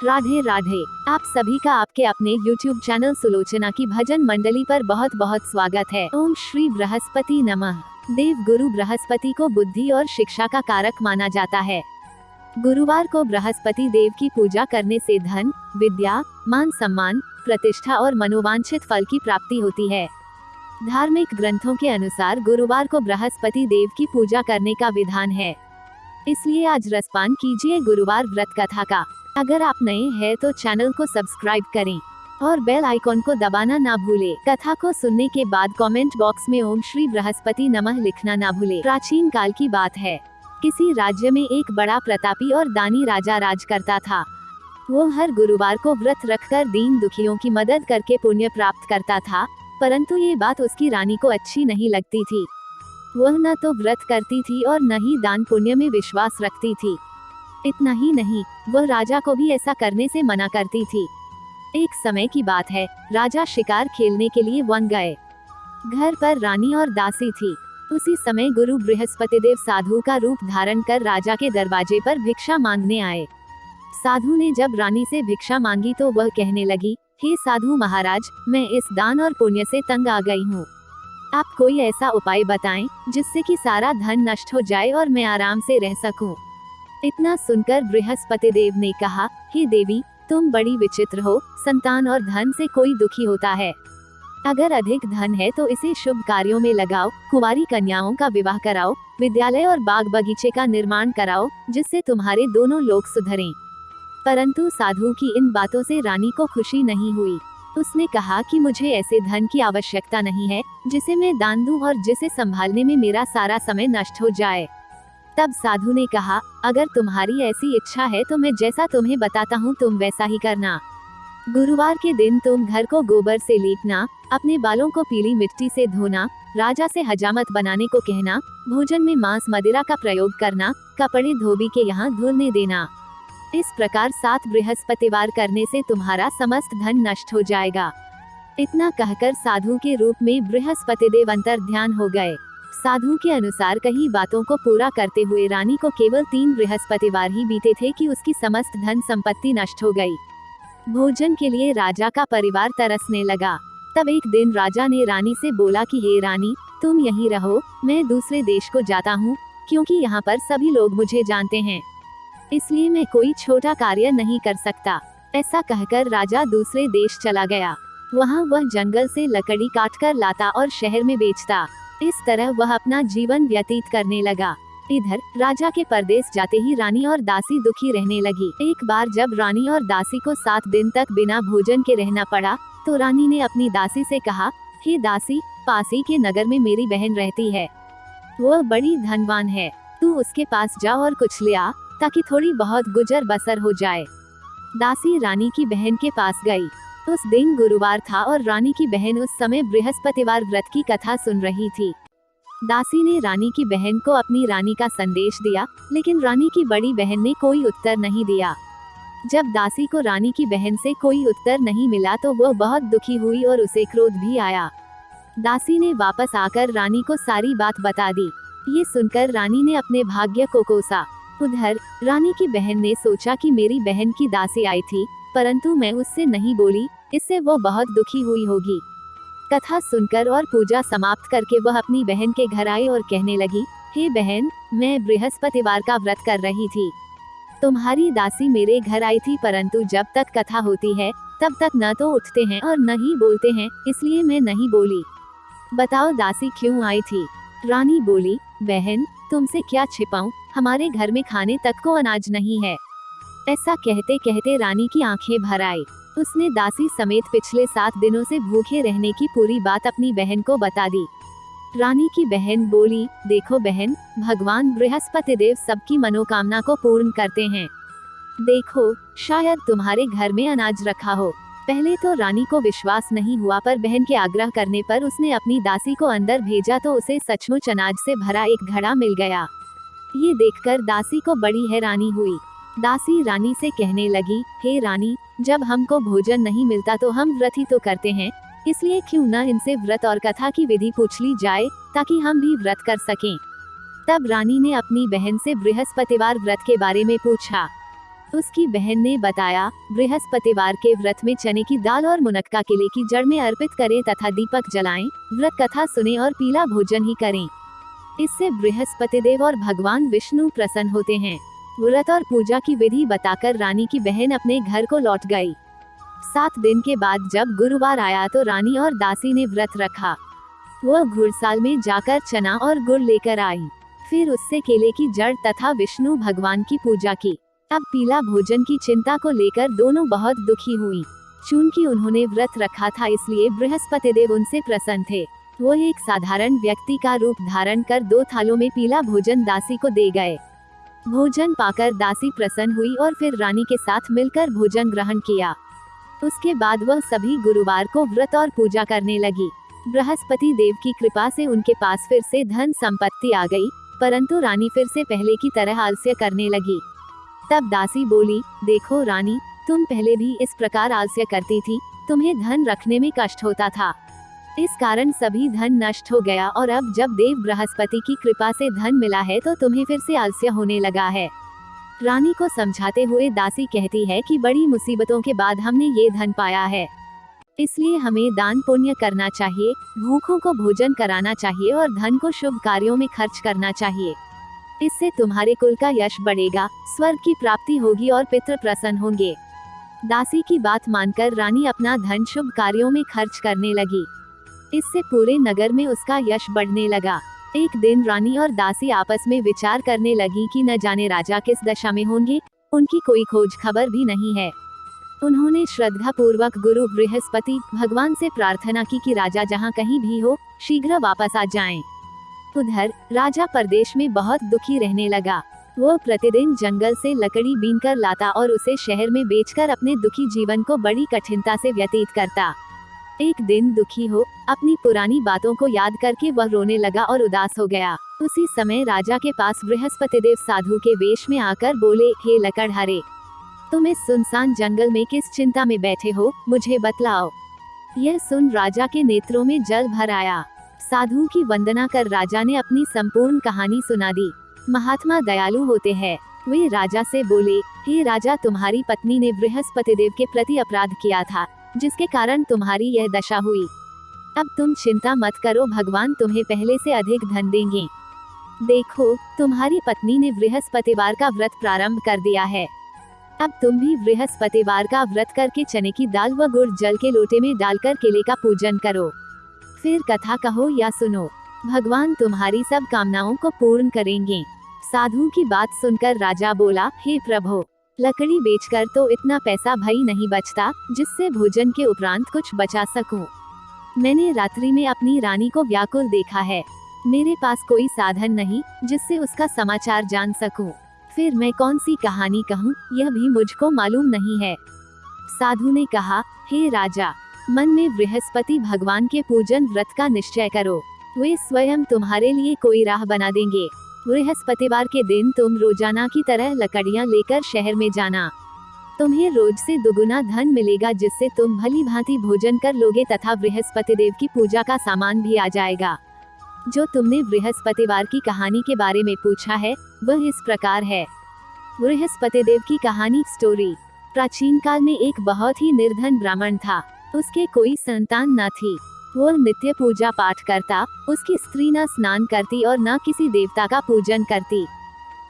राधे राधे। आप सभी का आपके अपने YouTube चैनल सुलोचना की भजन मंडली पर बहुत बहुत स्वागत है। ओम श्री बृहस्पति नमः। देव गुरु बृहस्पति को बुद्धि और शिक्षा का कारक माना जाता है। गुरुवार को बृहस्पति देव की पूजा करने से धन, विद्या, मान सम्मान, प्रतिष्ठा और मनोवांछित फल की प्राप्ति होती है। धार्मिक ग्रंथों के अनुसार गुरुवार को बृहस्पति देव की पूजा करने का विधान है, इसलिए आज रसपान कीजिए गुरुवार व्रत कथा का। अगर आप नए हैं तो चैनल को सब्सक्राइब करें और बेल आइकॉन को दबाना ना भूलें। कथा को सुनने के बाद कमेंट बॉक्स में ओम श्री बृहस्पति नमः लिखना ना भूलें। प्राचीन काल की बात है। किसी राज्य में एक बड़ा प्रतापी और दानी राजा राज करता था। वो हर गुरुवार को व्रत रखकर दीन दुखियों की मदद करके पुण्य प्राप्त करता था, परंतु ये बात उसकी रानी को अच्छी नहीं लगती थी। वह न तो व्रत करती थी और न ही दान पुण्य में विश्वास रखती थी। इतना ही नहीं, वह राजा को भी ऐसा करने से मना करती थी। एक समय की बात है, राजा शिकार खेलने के लिए वन गए। घर पर रानी और दासी थी। उसी समय गुरु बृहस्पति देव साधु का रूप धारण कर राजा के दरवाजे पर भिक्षा मांगने आए। साधु ने जब रानी से भिक्षा मांगी तो वह कहने लगी, हे साधु महाराज, मैं इस दान और पुण्य से तंग आ गई हूँ। आप कोई ऐसा उपाय बताएं जिससे कि सारा धन नष्ट हो जाए और मैं आराम से रह सकूं। इतना सुनकर बृहस्पति देव ने कहा, हे देवी, तुम बड़ी विचित्र हो। संतान और धन से कोई दुखी होता है। अगर अधिक धन है तो इसे शुभ कार्यों में लगाओ, कुंवारी कन्याओं का विवाह कराओ, विद्यालय और बाग बगीचे का निर्माण कराओ, जिससे तुम्हारे दोनों लोग सुधरें। परंतु साधु की इन बातों से रानी को खुशी नहीं हुई। उसने कहा कि मुझे ऐसे धन की आवश्यकता नहीं है जिसे मैं दान दूं और जिसे संभालने में मेरा सारा समय नष्ट हो जाए। तब साधु ने कहा, अगर तुम्हारी ऐसी इच्छा है तो मैं जैसा तुम्हें बताता हूँ तुम वैसा ही करना। गुरुवार के दिन तुम घर को गोबर से लीपना, अपने बालों को पीली मिट्टी से धोना, राजा से हजामत बनाने को कहना, भोजन में मांस मदिरा का प्रयोग करना, कपड़े धोबी के यहाँ धुलने देना। इस प्रकार 7 बृहस्पतिवार करने से तुम्हारा समस्त धन नष्ट हो जाएगा। इतना कहकर साधु के रूप में बृहस्पति देव अंतर्ध्यान हो गए। साधु के अनुसार कई बातों को पूरा करते हुए रानी को केवल 3 बृहस्पतिवार ही बीते थे कि उसकी समस्त धन संपत्ति नष्ट हो गई। भोजन के लिए राजा का परिवार तरसने लगा। तब एक दिन राजा ने रानी से बोला कि हे रानी, तुम यहीं रहो, मैं दूसरे देश को जाता हूँ, क्योंकि यहाँ पर सभी लोग मुझे जानते हैं, इसलिए मैं कोई छोटा कार्य नहीं कर सकता। ऐसा कहकर राजा दूसरे देश चला गया। वहाँ वह जंगल से लकड़ी काटकर लाता और शहर में बेचता। इस तरह वह अपना जीवन व्यतीत करने लगा। इधर राजा के परदेश जाते ही रानी और दासी दुखी रहने लगी। एक बार जब रानी और दासी को 7 दिन तक बिना भोजन के रहना पड़ा, तो रानी ने अपनी दासी से कहा, हे दासी, पास ही के नगर में मेरी बहन रहती है। वह बड़ी धनवान है, तू उसके पास जा और कुछ ले आ, ताकि थोड़ी बहुत गुजर बसर हो जाए। दासी रानी की बहन के पास गई। उस दिन गुरुवार था और रानी की बहन उस समय बृहस्पतिवार व्रत की कथा सुन रही थी। दासी ने रानी की बहन को अपनी रानी का संदेश दिया, लेकिन रानी की बड़ी बहन ने कोई उत्तर नहीं दिया। जब दासी को रानी की बहन से कोई उत्तर नहीं मिला तो वह बहुत दुखी हुई और उसे क्रोध भी आया। दासी ने वापस आकर रानी को सारी बात बता दी। ये सुनकर रानी ने अपने भाग्य को कोसा। उधर रानी की बहन ने सोचा कि मेरी बहन की दासी आई थी, परंतु मैं उससे नहीं बोली, इससे वो बहुत दुखी हुई होगी। कथा सुनकर और पूजा समाप्त करके वह अपनी बहन के घर आई और कहने लगी, हे बहन, मैं बृहस्पतिवार का व्रत कर रही थी। तुम्हारी दासी मेरे घर आई थी, परंतु जब तक कथा होती है तब तक न तो उठते हैं और न ही बोलते हैं, इसलिए मैं नहीं बोली। बताओ दासी क्यों आई थी? रानी बोली, बहन, तुमसे क्या छिपाऊं, हमारे घर में खाने तक को अनाज नहीं है। ऐसा कहते कहते रानी की आंखें भर आई। उसने दासी समेत पिछले 7 दिनों से भूखे रहने की पूरी बात अपनी बहन को बता दी। रानी की बहन बोली, देखो बहन, भगवान बृहस्पति देव सबकी मनोकामना को पूर्ण करते हैं। देखो, शायद तुम्हारे घर में अनाज रखा हो। पहले तो रानी को विश्वास नहीं हुआ, पर बहन के आग्रह करने पर उसने अपनी दासी को अंदर भेजा तो उसे सचमुच अनाज से भरा एक घड़ा मिल गया। ये देखकर दासी को बड़ी हैरानी हुई। दासी रानी से कहने लगी, हे रानी, जब हमको भोजन नहीं मिलता तो हम व्रत ही तो करते हैं, इसलिए क्यों न इनसे व्रत और कथा की विधि पूछ ली जाए, ताकि हम भी व्रत कर सकें। तब रानी ने अपनी बहन से बृहस्पतिवार व्रत के बारे में पूछा। उसकी बहन ने बताया, बृहस्पतिवार के व्रत में चने की दाल और मुनक्का केले की जड़ में अर्पित करें तथा दीपक जलाएं, व्रत कथा सुने और पीला भोजन ही करें। इससे बृहस्पति देव और भगवान विष्णु प्रसन्न होते हैं। व्रत और पूजा की विधि बताकर रानी की बहन अपने घर को लौट गई। 7 दिन के बाद जब गुरुवार आया तो रानी और दासी ने व्रत रखा। वह घुड़साल में जाकर चना और गुड़ लेकर आई, फिर उससे केले की जड़ तथा विष्णु भगवान की पूजा की। अब पीला भोजन की चिंता को लेकर दोनों बहुत दुखी हुई। चूंकि उन्होंने व्रत रखा था इसलिए बृहस्पति देव उनसे प्रसन्न थे। वो एक साधारण व्यक्ति का रूप धारण कर 2 थालों में पीला भोजन दासी को दे गए। भोजन पाकर दासी प्रसन्न हुई और फिर रानी के साथ मिलकर भोजन ग्रहण किया। उसके बाद वह सभी गुरुवार को व्रत और पूजा करने लगी। बृहस्पति देव की कृपा से उनके पास फिर से धन संपत्ति आ गई, परंतु रानी फिर से पहले की तरह आलस्य करने लगी। तब दासी बोली, देखो रानी, तुम पहले भी इस प्रकार आलस्य करती थी, तुम्हें धन रखने में कष्ट होता था, इस कारण सभी धन नष्ट हो गया और अब जब देव बृहस्पति की कृपा से धन मिला है तो तुम्हें फिर से आलस्य होने लगा है। रानी को समझाते हुए दासी कहती है कि बड़ी मुसीबतों के बाद हमने ये धन पाया है, इसलिए हमें दान पुण्य करना चाहिए, भूखों को भोजन कराना चाहिए और धन को शुभ कार्यों में खर्च करना चाहिए। इससे तुम्हारे कुल का यश बढ़ेगा, स्वर्ग की प्राप्ति होगी और पितृ प्रसन्न होंगे। दासी की बात मानकर रानी अपना धन शुभ कार्यों में खर्च करने लगी। इससे पूरे नगर में उसका यश बढ़ने लगा। एक दिन रानी और दासी आपस में विचार करने लगी कि न जाने राजा किस दशा में होंगे, उनकी कोई खोज खबर भी नहीं है। उन्होंने श्रद्धा पूर्वक गुरु बृहस्पति भगवान से प्रार्थना की कि राजा जहाँ कहीं भी हो, शीघ्र वापस आ जाएं। उधर राजा परदेश में बहुत दुखी रहने लगा। वो प्रतिदिन जंगल से लकड़ी बीनकर लाता और उसे शहर में बेचकर अपने दुखी जीवन को बड़ी कठिनता से व्यतीत करता। एक दिन दुखी हो अपनी पुरानी बातों को याद करके वह रोने लगा और उदास हो गया। उसी समय राजा के पास बृहस्पति देव साधु के वेश में आकर बोले, हे लकड़हारे, तुम इस सुनसान जंगल में किस चिंता में बैठे हो, मुझे बतलाओ। यह सुन राजा के नेत्रों में जल भर आया। साधु की वंदना कर राजा ने अपनी संपूर्ण कहानी सुना दी। महात्मा दयालु होते हैं। वे राजा से बोले, हे राजा, तुम्हारी पत्नी ने बृहस्पति देव के प्रति अपराध किया था, जिसके कारण तुम्हारी यह दशा हुई। अब तुम चिंता मत करो, भगवान तुम्हें पहले से अधिक धन देंगे। देखो, तुम्हारी पत्नी ने बृहस्पतिवार का व्रत प्रारंभ कर दिया है। अब तुम भी बृहस्पतिवार का व्रत करके चने की दाल व गुड़ जल के लोटे में डालकर केले का पूजन करो। फिर कथा कहो या सुनो, भगवान तुम्हारी सब कामनाओं को पूर्ण करेंगे। साधु की बात सुनकर राजा बोला, हे प्रभु, लकड़ी बेचकर तो इतना पैसा भई नहीं बचता जिससे भोजन के उपरांत कुछ बचा सकूं। मैंने रात्रि में अपनी रानी को व्याकुल देखा है। मेरे पास कोई साधन नहीं जिससे उसका समाचार जान सकूं। फिर मैं कौन सी कहानी कहूं, यह भी मुझको मालूम नहीं है। साधु ने कहा, हे राजा, मन में बृहस्पति भगवान के पूजन व्रत का निश्चय करो, वे स्वयं तुम्हारे लिए कोई राह बना देंगे। बृहस्पतिवार के दिन तुम रोजाना की तरह लकड़ियां लेकर शहर में जाना। तुम्हें रोज से दुगुना धन मिलेगा, जिससे तुम भली भांति भोजन कर लोगे तथा बृहस्पति देव की पूजा का सामान भी आ जाएगा। जो तुमने बृहस्पतिवार की कहानी के बारे में पूछा है वह इस प्रकार है। बृहस्पति देव की कहानी स्टोरी। प्राचीन काल में एक बहुत ही निर्धन ब्राह्मण था। उसके कोई संतान न थी। वो नित्य पूजा पाठ करता। उसकी स्त्री न स्नान करती और न किसी देवता का पूजन करती।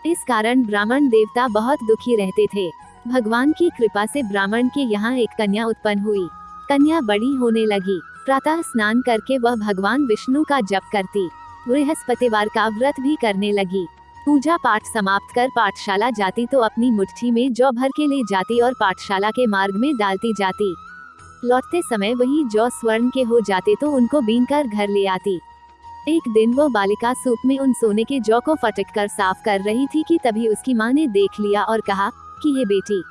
इस कारण ब्राह्मण देवता बहुत दुखी रहते थे। भगवान की कृपा से ब्राह्मण के यहाँ एक कन्या उत्पन्न हुई। कन्या बड़ी होने लगी। प्रातः स्नान करके वह भगवान विष्णु का जप करती। बृहस्पतिवार का व्रत भी करने लगी। पूजा पाठ समाप्त कर पाठशाला जाती तो अपनी मुट्ठी में जौ भर के ले जाती और पाठशाला के मार्ग में डालती जाती। लौटते समय वही जौ स्वर्ण के हो जाते तो उनको बीनकर घर ले आती। एक दिन वो बालिका सूप में उन सोने के जौ को फटक कर साफ कर रही थी कि तभी उसकी माँ ने देख लिया और कहा कि हे बेटी,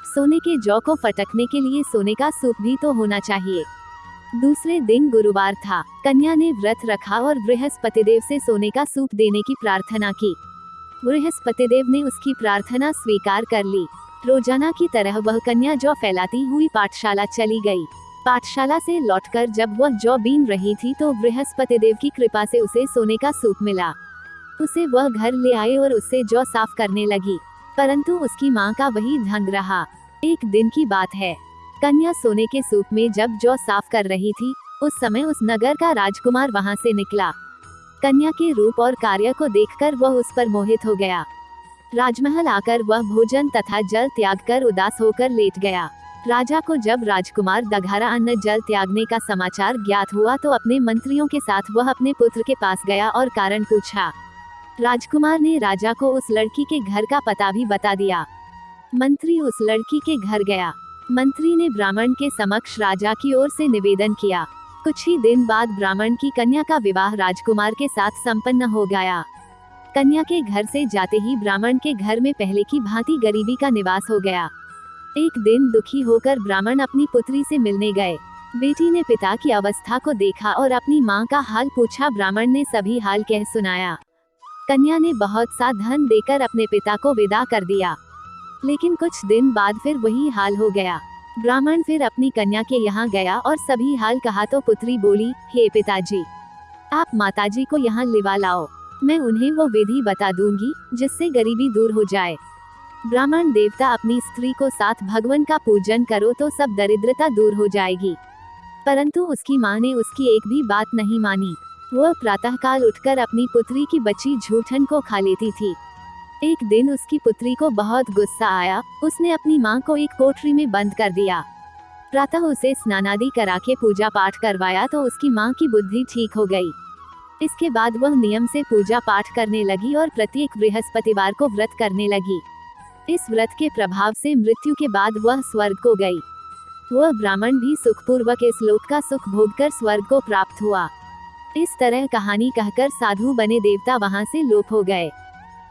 सोने के जौ को फटकने के लिए सोने का सूप भी तो होना चाहिए। दूसरे दिन गुरुवार था। कन्या ने व्रत रखा और बृहस्पति देव से सोने का सूप देने की प्रार्थना की। बृहस्पति देव ने उसकी प्रार्थना स्वीकार कर ली। रोजाना की तरह वह कन्या जौ फैलाती हुई पाठशाला चली गई। पाठशाला से लौटकर जब वह जौ बीन रही थी तो बृहस्पति देव की कृपा से उसे सोने का सूप मिला। उसे वह घर ले आए और उससे जौ साफ करने लगी। परंतु उसकी माँ का वही ढंग रहा। एक दिन की बात है, कन्या सोने के सूप में जब जौ साफ कर रही थी, उस समय उस नगर का राजकुमार वहां से निकला। कन्या के रूप और कार्य को देखकर वह उस पर मोहित हो गया। राजमहल आकर वह भोजन तथा जल त्याग कर उदास होकर लेट गया। राजा को जब राजकुमार दघारा अन्न जल त्यागने का समाचार ज्ञात हुआ तो अपने मंत्रियों के साथ वह अपने पुत्र के पास गया और कारण पूछा। राजकुमार ने राजा को उस लड़की के घर का पता भी बता दिया। मंत्री उस लड़की के घर गया। मंत्री ने ब्राह्मण के समक्ष राजा की ओर से निवेदन किया। कुछ ही दिन बाद ब्राह्मण की कन्या का विवाह राजकुमार के साथ संपन्न हो गया। कन्या के घर से जाते ही ब्राह्मण के घर में पहले की भांति गरीबी का निवास हो गया। एक दिन दुखी होकर ब्राह्मण अपनी पुत्री से मिलने गए। बेटी ने पिता की अवस्था को देखा और अपनी माँ का हाल पूछा। ब्राह्मण ने सभी हाल कह सुनाया। कन्या ने बहुत सा धन देकर अपने पिता को विदा कर दिया, लेकिन कुछ दिन बाद फिर वही हाल हो गया। ब्राह्मण फिर अपनी कन्या के यहाँ गया और सभी हाल कहा तो पुत्री बोली, हे पिताजी, आप माताजी को यहाँ लिवा लाओ, मैं उन्हें वो विधि बता दूंगी जिससे गरीबी दूर हो जाए। ब्राह्मण देवता अपनी स्त्री को साथ भगवान का पूजन करो तो सब दरिद्रता दूर हो जाएगी। परंतु उसकी माँ ने उसकी एक भी बात नहीं मानी। वह प्रातःकाल उठकर अपनी पुत्री की बची झूठन को खा लेती थी। एक दिन उसकी पुत्री को बहुत गुस्सा आया। उसने अपनी माँ को एक कोठरी में बंद कर दिया। प्रातः उसे स्नानादि करा के पूजा पाठ करवाया तो उसकी माँ की बुद्धि ठीक हो गई। इसके बाद वह नियम से पूजा पाठ करने लगी और प्रत्येक बृहस्पतिवार को व्रत करने लगी। इस व्रत के प्रभाव से मृत्यु के बाद वह स्वर्ग को गई। वह ब्राह्मण भी सुखपूर्वक इस लोक का सुख भोगकर स्वर्ग को प्राप्त हुआ। इस तरह कहानी कहकर साधु बने देवता वहां से लोप हो गए।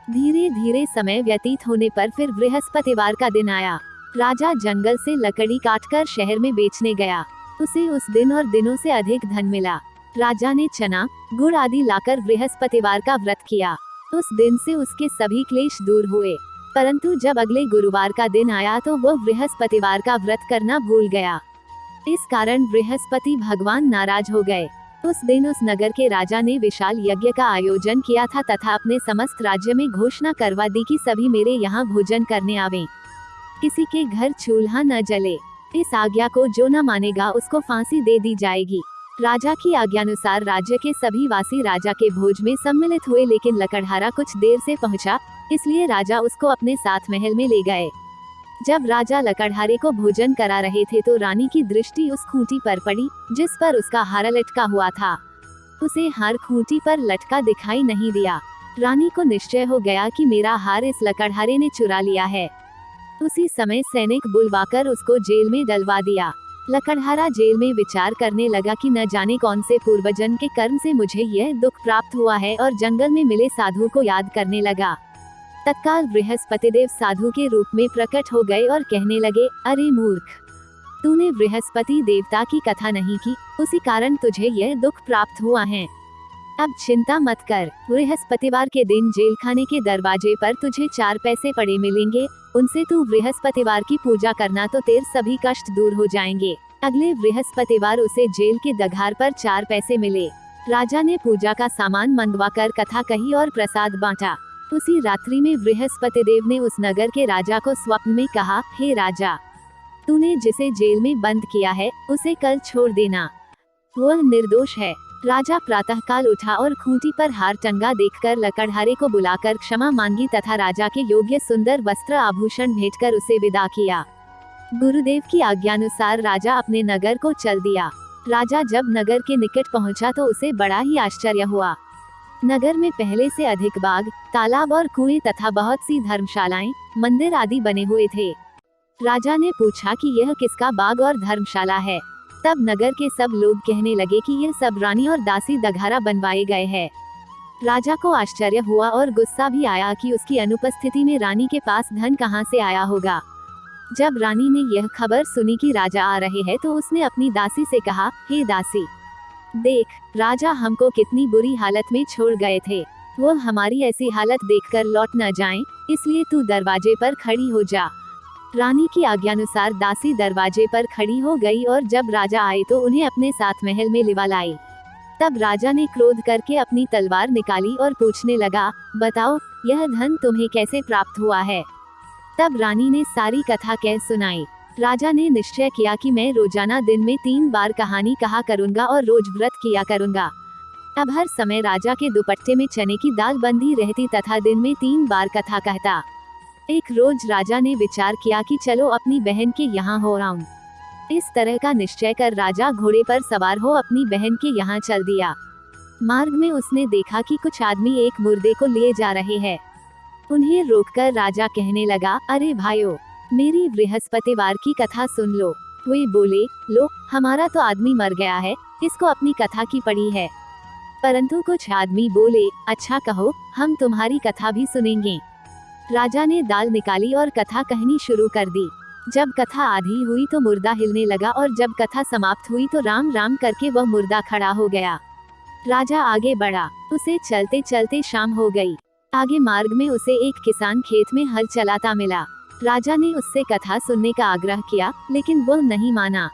धीरे धीरे समय व्यतीत होने पर फिर बृहस्पतिवार का दिन आया। राजा जंगल से लकड़ी काटकर शहर में बेचने गया। उसे उस दिन और दिनों से अधिक धन मिला। राजा ने चना, गुड़ आदि लाकर बृहस्पतिवार का व्रत किया। उस दिन से उसके सभी क्लेश दूर हुए। परंतु जब अगले गुरुवार का दिन आया तो वह बृहस्पतिवार का व्रत करना भूल गया। इस कारण बृहस्पति भगवान नाराज हो गए। उस दिन उस नगर के राजा ने विशाल यज्ञ का आयोजन किया था तथा अपने समस्त राज्य में घोषणा करवा दी कि सभी मेरे यहाँ भोजन करने आवें। किसी के घर चूल्हा न जले। इस आज्ञा को जो न मानेगा उसको फांसी दे दी जाएगी। राजा की आज्ञानुसार राज्य के सभी वासी राजा के भोज में सम्मिलित हुए, लेकिन लकड़हारा कुछ देर से पहुंचा, इसलिए राजा उसको अपने साथ महल में ले गए। जब राजा लकड़हारे को भोजन करा रहे थे तो रानी की दृष्टि उस खूंटी पर पड़ी जिस पर उसका हार लटका हुआ था। उसे हार खूंटी पर लटका दिखाई नहीं दिया। रानी को निश्चय हो गया कि मेरा हार इस लकड़हारे ने चुरा लिया है। उसी समय सैनिक बुलवाकर उसको जेल में डलवा दिया। लकड़हारा जेल में विचार करने लगा कि न जाने कौन से पूर्वजन के कर्म से मुझे यह दुख प्राप्त हुआ है, और जंगल में मिले साधु को याद करने लगा। तत्काल बृहस्पतिदेव साधु के रूप में प्रकट हो गए और कहने लगे, अरे मूर्ख, तूने बृहस्पति देवता की कथा नहीं की, उसी कारण तुझे यह दुख प्राप्त हुआ है। अब चिंता मत कर। बृहस्पतिवार के दिन जेल खाने के दरवाजे पर तुझे 4 पैसे पड़े मिलेंगे। उनसे तू बृहस्पतिवार की पूजा करना तो तेरे सभी कष्ट दूर हो जाएंगे। अगले बृहस्पतिवार उसे जेल के दघार पर 4 पैसे मिले। राजा ने पूजा का सामान मंगवाकर कथा कही और प्रसाद बांटा। उसी रात्रि में बृहस्पतिदेव ने उस नगर के राजा को स्वप्न में कहा, हे राजा, तूने जिसे जेल में बंद किया है उसे कल छोड़ देना, वह निर्दोष है। राजा प्रातःकाल उठा और खूंटी पर हार टंगा देखकर लकड़हारे को बुलाकर क्षमा मांगी तथा राजा के योग्य सुंदर वस्त्र आभूषण भेंटकर उसे विदा किया। गुरुदेव की आज्ञानुसार राजा अपने नगर को चल दिया। राजा जब नगर के निकट पहुंचा तो उसे बड़ा ही आश्चर्य हुआ। नगर में पहले से अधिक बाग, तालाब और कुएं तथा बहुत सी धर्मशालाएं, मंदिर आदि बने हुए थे। राजा ने पूछा कि यह किसका बाग और धर्मशाला है। तब नगर के सब लोग कहने लगे कि यह सब रानी और दासी दघारा बनवाए गए हैं। राजा को आश्चर्य हुआ और गुस्सा भी आया कि उसकी अनुपस्थिति में रानी के पास धन कहां से आया होगा। जब रानी ने यह खबर सुनी कि राजा आ रहे हैं तो उसने अपनी दासी से कहा, हे दासी, देख, राजा हमको कितनी बुरी हालत में छोड़ गए थे। वो हमारी ऐसी हालत देखकर लौट न जाएं, इसलिए तू दरवाजे पर खड़ी हो जा। रानी की आज्ञानुसार दासी दरवाजे पर खड़ी हो गई और जब राजा आए तो उन्हें अपने साथ महल में लिवा लाई। तब राजा ने क्रोध करके अपनी तलवार निकाली और पूछने लगा, बताओ, यह धन तुम्हें कैसे प्राप्त हुआ है। तब रानी ने सारी कथा कह सुनाई। राजा ने निश्चय किया कि मैं रोजाना दिन में 3 बार कहानी कहा करूंगा और रोज व्रत किया करूंगा। अब हर समय राजा के दुपट्टे में चने की दाल बंधी रहती तथा दिन में 3 बार कथा कहता। एक रोज राजा ने विचार किया कि चलो अपनी बहन के यहाँ हो आऊं। इस तरह का निश्चय कर राजा घोड़े पर सवार हो अपनी बहन के यहाँ चल दिया। मार्ग में उसने देखा कि कुछ आदमी एक मुर्दे को लिए जा रहे हैं। उन्हें रोककर राजा कहने लगा, अरे भाइयों, मेरी बृहस्पतिवार की कथा सुन लो। वे बोले, लो, हमारा तो आदमी मर गया है, इसको अपनी कथा की पड़ी है। परंतु कुछ आदमी बोले, अच्छा कहो, हम तुम्हारी कथा भी सुनेंगे। राजा ने दाल निकाली और कथा कहनी शुरू कर दी। जब कथा आधी हुई तो मुर्दा हिलने लगा और जब कथा समाप्त हुई तो राम राम करके वह मुर्दा खड़ा हो गया। राजा आगे बढ़ा। उसे चलते चलते शाम हो गई। आगे मार्ग में उसे एक किसान खेत में हल चलाता मिला। राजा ने उससे कथा सुनने का आग्रह किया, लेकिन वह नहीं माना।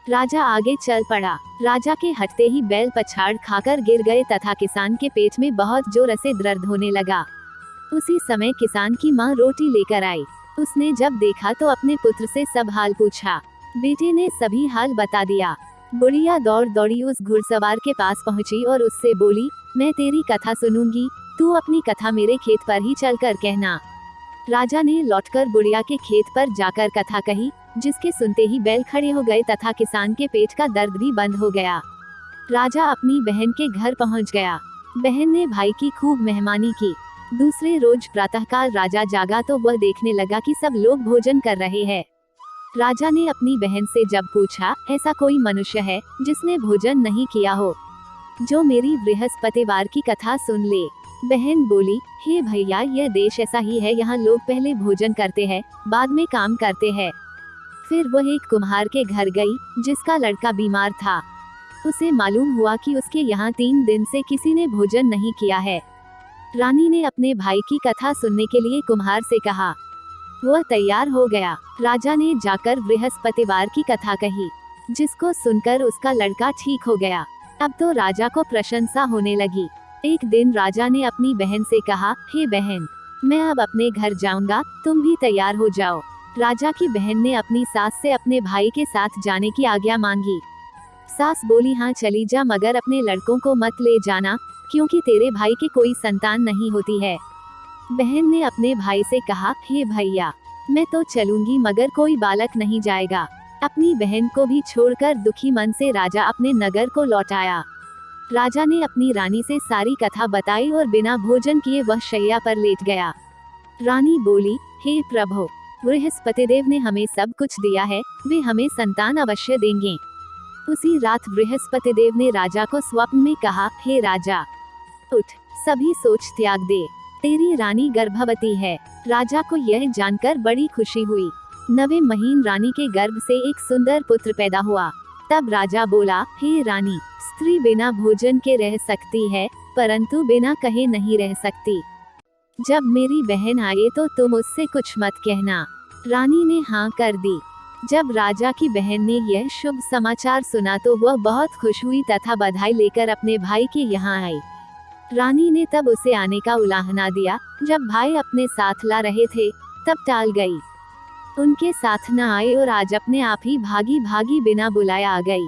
राजा आगे चल पड़ा। राजा के हटते ही बैल पछाड़ खाकर गिर गए तथा किसान के पेट में बहुत जोर से दर्द होने लगा। उसी समय किसान की माँ रोटी लेकर आई। उसने जब देखा तो अपने पुत्र से सब हाल पूछा। बेटे ने सभी हाल बता दिया। बुढ़िया दौड़ दौड़ी उस घुड़सवार के पास पहुंची और उससे बोली, मैं तेरी कथा सुनूंगी, तू अपनी कथा मेरे खेत पर ही चलकर कहना। राजा ने लौटकर बुढ़िया के खेत पर जाकर कथा कही, जिसके सुनते ही बैल खड़े हो गए तथा किसान के पेट का दर्द भी बंद हो गया। राजा अपनी बहन के घर पहुंच गया। बहन ने भाई की खूब मेहमानी की। दूसरे रोज प्रातःकाल राजा जागा तो वह देखने लगा कि सब लोग भोजन कर रहे हैं। राजा ने अपनी बहन से जब पूछा, ऐसा कोई मनुष्य है जिसने भोजन नहीं किया हो, जो मेरी बृहस्पतिवार की कथा सुन ले। बहन बोली, हे भैया, यह देश ऐसा ही है, यहाँ लोग पहले भोजन करते हैं, बाद में काम करते हैं। फिर वह एक कुम्हार के घर गई, जिसका लड़का बीमार था। उसे मालूम हुआ कि उसके यहाँ 3 दिन से किसी ने भोजन नहीं किया है। रानी ने अपने भाई की कथा सुनने के लिए कुम्हार से कहा। वह तैयार हो गया। राजा ने जाकर बृहस्पतिवार की कथा कही, जिसको सुनकर उसका लड़का ठीक हो गया। अब तो राजा को प्रशंसा होने लगी। एक दिन राजा ने अपनी बहन से कहा, हे बहन, मैं अब अपने घर जाऊंगा, तुम भी तैयार हो जाओ। राजा की बहन ने अपनी सास से अपने भाई के साथ जाने की आज्ञा मांगी। सास बोली, हाँ चली जा, मगर अपने लड़कों को मत ले जाना, क्योंकि तेरे भाई की कोई संतान नहीं होती है। बहन ने अपने भाई से कहा, हे भैया, मैं तो चलूंगी, मगर कोई बालक नहीं जाएगा। अपनी बहन को भी छोड़कर दुखी मन से राजा अपने नगर को लौट आया। राजा ने अपनी रानी से सारी कथा बताई और बिना भोजन किए वह शैया पर लेट गया। रानी बोली, हे प्रभु, बृहस्पतिदेव ने हमें सब कुछ दिया है, वे हमें संतान अवश्य देंगे। उसी रात बृहस्पतिदेव ने राजा को स्वप्न में कहा, हे राजा, उठ, सभी सोच त्याग दे, तेरी रानी गर्भवती है। राजा को यह जानकर बड़ी खुशी हुई। 9वें महीने रानी के गर्भ से एक सुंदर पुत्र पैदा हुआ। तब राजा बोला, हे रानी, स्त्री बिना भोजन के रह सकती है, परंतु बिना कहे नहीं रह सकती। जब मेरी बहन आए तो तुम उससे कुछ मत कहना। रानी ने हाँ कर दी। जब राजा की बहन ने यह शुभ समाचार सुना तो वह बहुत खुश हुई तथा बधाई लेकर अपने भाई के यहाँ आई। रानी ने तब उसे आने का उलाहना दिया। जब भाई अपने साथ ला रहे थे तब टाल गई। उनके साथ न आए और आज अपने आप ही भागी भागी बिना बुलाए आ गई।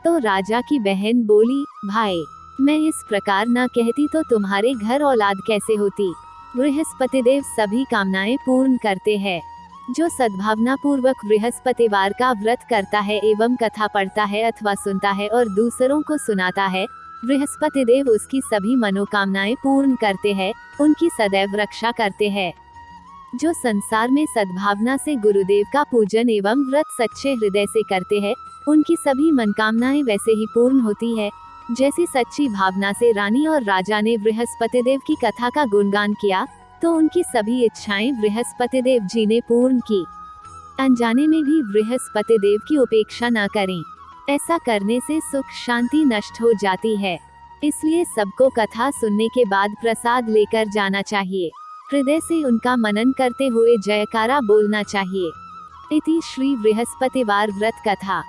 तो राजा की बहन बोली, भाई, मैं इस प्रकार न कहती तो तुम्हारे घर औलाद कैसे होती। बृहस्पतिदेव सभी कामनाएं पूर्ण करते हैं। जो सद्भावना पूर्वक बृहस्पतिवार का व्रत करता है एवं कथा पढ़ता है अथवा सुनता है और दूसरों को सुनाता है, बृहस्पतिदेव उसकी सभी मनोकामनाएं पूर्ण करते हैं, उनकी सदैव रक्षा करते हैं। जो संसार में सद्भावना से गुरुदेव का पूजन एवं व्रत सच्चे हृदय से करते हैं, उनकी सभी मनकामनाएं वैसे ही पूर्ण होती है, जैसी सच्ची भावना से रानी और राजा ने बृहस्पतिदेव की कथा का गुणगान किया तो उनकी सभी इच्छाएं बृहस्पतिदेव जी ने पूर्ण की। अनजाने में भी बृहस्पतिदेव की उपेक्षा न करें, ऐसा करने से सुख शांति नष्ट हो जाती है। इसलिए सबको कथा सुनने के बाद प्रसाद लेकर जाना चाहिए। हृदय से उनका मनन करते हुए जयकारा बोलना चाहिए। इति श्री बृहस्पतिवार व्रत कथा।